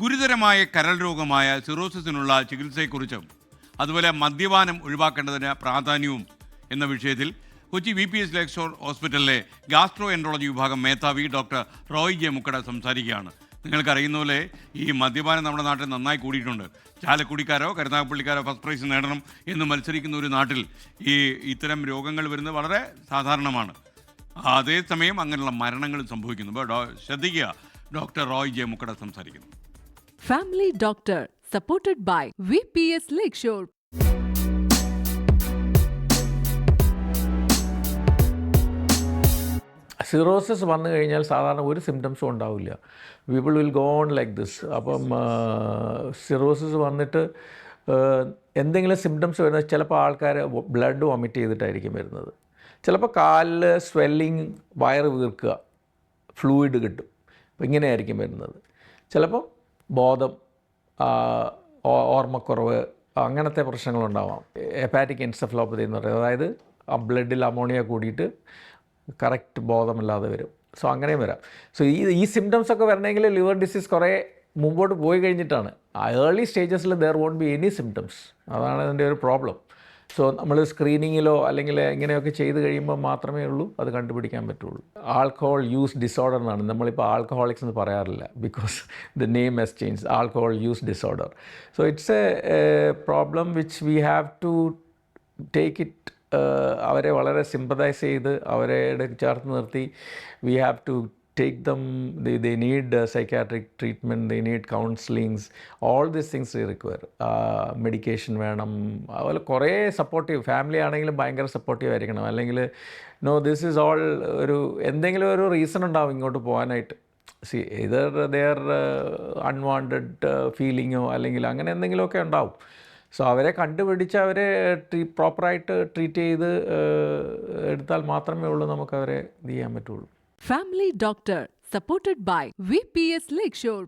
ഗുരുതരമായ കരൾ രോഗമായ സിറോസിസിനുള്ള ചികിത്സയെക്കുറിച്ചും അതുപോലെ മദ്യപാനം ഒഴിവാക്കേണ്ടതിന് പ്രാധാന്യവും എന്ന വിഷയത്തിൽ കൊച്ചി VPS ലേക്ക് ഷോർ ഹോസ്പിറ്റലിലെ ഗാസ്ട്രോ എൻട്രോളജി വിഭാഗം മേധാവി ഡോക്ടർ റോയ് ജെ മുക്കട സംസാരിക്കുകയാണ്. നിങ്ങൾക്കറിയുന്ന പോലെ ഈ മദ്യപാനം നമ്മുടെ നാട്ടിൽ നന്നായി കൂടിയിട്ടുണ്ട്. ചാലക്കുടിക്കാരോ കരുനാഗപ്പള്ളിക്കാരോ ഫസ്റ്റ് പ്രൈസ് നേടണം എന്ന് മത്സരിക്കുന്ന ഒരു നാട്ടിൽ ഇത്തരം രോഗങ്ങൾ വരുന്നത് വളരെ സാധാരണമാണ്. അതേസമയം അങ്ങനെയുള്ള മരണങ്ങൾ സംഭവിക്കുന്നു. ശ്രദ്ധിക്കുക. ഡോക്ടർ റോയ് ജെ മുക്കട സംസാരിക്കുന്നു. Family Doctor, supported by VPS Lakeshore. Cirrhosis വന്നു കഴിഞ്ഞാൽ സാധാരണ ഒരു സിംറ്റംസും ഉണ്ടാവില്ല. People will go on like this. അപ്പം സിറോസിസ് വന്നിട്ട് എന്തെങ്കിലും സിംറ്റംസ് വരുന്നത് ചിലപ്പോൾ ആൾക്കാർ ബ്ലഡ് വൊമിറ്റ് ചെയ്തിട്ടായിരിക്കും വരുന്നത്. ചിലപ്പോൾ കാലിൽ സ്വെല്ലിങ്, വയറ് വീർക്കുക, ഫ്ലൂയിഡ് കിട്ടും. അപ്പം ഇങ്ങനെയായിരിക്കും വരുന്നത്. ചിലപ്പം ബോധം, ഓർമ്മക്കുറവ്, അങ്ങനത്തെ പ്രശ്നങ്ങളുണ്ടാവാം. ഹെപ്പാറ്റിക് എൻസെഫലോപ്പതി എന്ന് പറയുന്നത്, അതായത് ആ ബ്ലഡിൽ അമോണിയ കൂടിയിട്ട് കറക്റ്റ് ബോധമില്ലാതെ വരും. സോ അങ്ങനെയും വരാം. സോ ഈ സിംറ്റംസ് ഒക്കെ വരണമെങ്കിൽ ലിവർ ഡിസീസ് കുറേ മുമ്പോട്ട് പോയി കഴിഞ്ഞിട്ടാണ്. ഏർലി സ്റ്റേജസിൽ there won't be any symptoms. അതാണ് അതിൻ്റെ ഒരു പ്രോബ്ലം. സോ നമ്മൾ സ്ക്രീനിങ്ങിലോ അല്ലെങ്കിൽ ഇങ്ങനെയൊക്കെ ചെയ്ത് കഴിയുമ്പോൾ മാത്രമേ ഉള്ളൂ അത് കണ്ടുപിടിക്കാൻ പറ്റുള്ളൂ. ആൽക്കഹോൾ യൂസ് ഡിസോർഡർ എന്നാണ് നമ്മളിപ്പോൾ ആൽക്കഹോളിക്സ് എന്ന് പറയാറില്ല. Because the name has change. Alcohol use disorder. So it's a problem which we have to take it. അവരെ വളരെ സിമ്പതൈസ് ചെയ്ത് അവരെ ചേർത്ത് നിർത്തി we have to take them, they need psychiatric treatment, they need counselings, all these things they require. Medication വേണം. അതുപോലെ കുറേ supportive family ആണെങ്കിലും ഭയങ്കര സപ്പോർട്ടീവ് ആയിരിക്കണം. അല്ലെങ്കിൽ നോ ദിസ് ഈസ് ഓൾ ഒരു എന്തെങ്കിലും ഒരു റീസൺ ഉണ്ടാവും ഇങ്ങോട്ട് പോകാനായിട്ട്. സി ഇതർ ദെയർ അൺവാണ്ടഡ് ഫീലിങ്ങോ അല്ലെങ്കിൽ അങ്ങനെ എന്തെങ്കിലുമൊക്കെ ഉണ്ടാവും. സോ അവരെ കണ്ടുപിടിച്ച് അവരെ പ്രോപ്പറായിട്ട് ട്രീറ്റ് ചെയ്ത് എടുത്താൽ മാത്രമേ ഉള്ളൂ നമുക്കവരെ ഇത് ചെയ്യാൻ പറ്റുള്ളൂ. Family Doctor, supported by VPS Lakeshore.